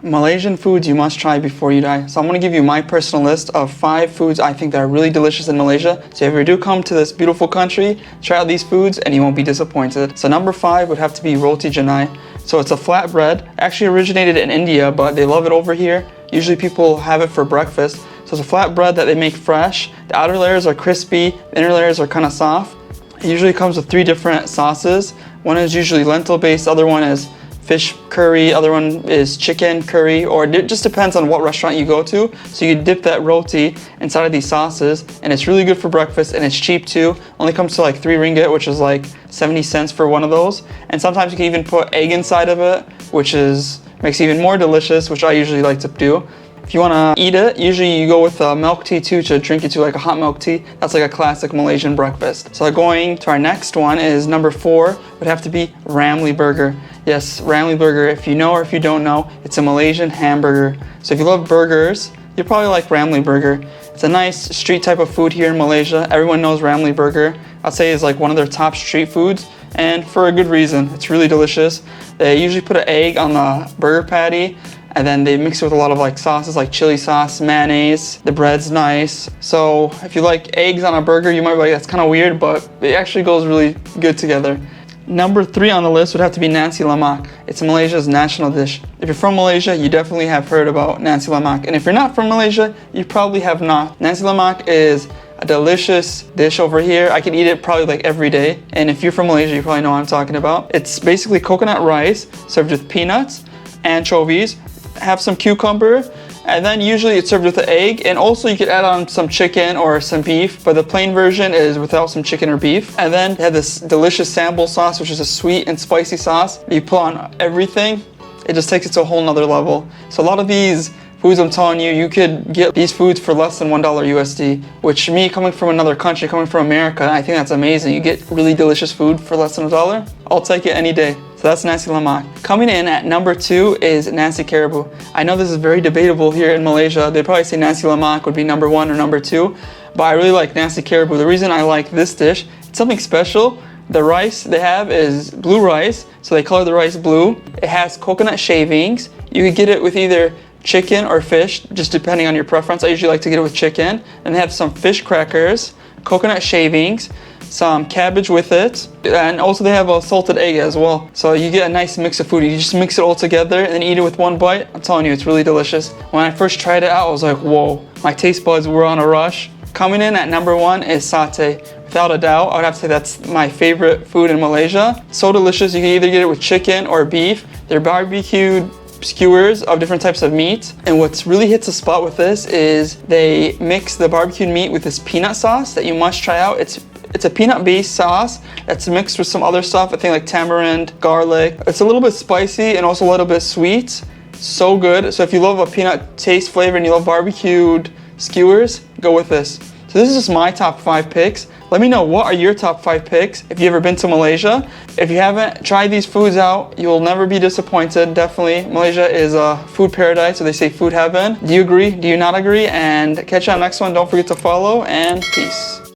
Malaysian foods you must try before you die. So I'm going to give you my personal list of 5 foods I think that are really delicious in Malaysia. So if you do come to this beautiful country, try out these foods and you won't be disappointed. So number 5 would have to be Roti Canai. So it's a flat bread. Actually originated in India, but they love it over here. Usually people have it for breakfast. So it's a flat bread that they make fresh. The outer layers are crispy, the inner layers are kind of soft. It usually comes with 3 different sauces. One is usually lentil based, the other one is fish curry, other one is chicken curry, or it just depends on what restaurant you go to. So you dip that roti inside of these sauces, and it's really good for breakfast, and it's cheap too. Only comes to like 3 ringgit, which is like 70 cents for one of those. And sometimes you can even put egg inside of it, which makes it even more delicious, which I usually like to do. If you want to eat it, usually you go with milk tea too, to drink it to like a hot milk tea. That's like a classic Malaysian breakfast. So going to our next one is number 4, would have to be Rambly Burger. Yes, Rambly Burger, if you know or if you don't know, it's a Malaysian hamburger. So if you love burgers, you'll probably like Rambly Burger. It's a nice street type of food here in Malaysia. Everyone knows Rambly Burger. I'd say it's like one of their top street foods, and for a good reason. It's really delicious. They usually put an egg on the burger patty, and then they mix it with a lot of like sauces like chili sauce, mayonnaise. The bread's nice. So if you like eggs on a burger, you might be like, that's kind of weird, but it actually goes really good together. Number 3 on the list would have to be Nasi Lemak. It's Malaysia's national dish. If you're from Malaysia, you definitely have heard about Nasi Lemak. And if you're not from Malaysia, you probably have not. Nasi Lemak is a delicious dish over here. I can eat it probably like every day. And if you're from Malaysia, you probably know what I'm talking about. It's basically coconut rice served with peanuts, anchovies, have some cucumber, and then usually it's served with an egg, and also you could add on some chicken or some beef, but the plain version is without some chicken or beef. And then they have this delicious sambal sauce, which is a sweet and spicy sauce you put on everything. It just takes it to a whole nother level. So a lot of these foods, I'm telling you, you could get these foods for less than $1 USD, which me coming from another country, coming from America, I think that's amazing. You get really delicious food for less than $1. I'll take it any day. So that's Nasi Lemak. Coming in at number 2 is Nasi Kerabu. I know this is very debatable here in Malaysia. They'd probably say Nasi Lemak would be number 1 or number 2, but I really like Nasi Kerabu. The reason I like this dish, it's something special. The rice they have is blue rice, so they color the rice blue. It has coconut shavings. You could get it with either chicken or fish, just depending on your preference. I usually like to get it with chicken. And they have some fish crackers, coconut shavings, some cabbage with it, and also they have a salted egg as well. So you get a nice mix of food. You just mix it all together and then eat it with one bite. I'm telling you, it's really delicious. When I first tried it out, I was like, whoa, my taste buds were on a rush. Coming in at number 1 is satay. Without a doubt, I would have to say that's my favorite food in Malaysia. So delicious. You can either get it with chicken or beef. They're barbecued skewers of different types of meat, and what really hits the spot with this is they mix the barbecued meat with this peanut sauce that you must try out. It's a peanut based sauce that's mixed with some other stuff, I think like tamarind, garlic. It's a little bit spicy and also a little bit sweet. So good. So if you love a peanut taste flavor and you love barbecued skewers, go with this. So this is just my top 5 picks. Let me know, what are your top 5 picks if you've ever been to Malaysia. If you haven't tried these foods out, you will never be disappointed. Definitely, Malaysia is a food paradise, so they say food heaven. Do you agree? Do you not agree? And catch you on the next one. Don't forget to follow, and peace.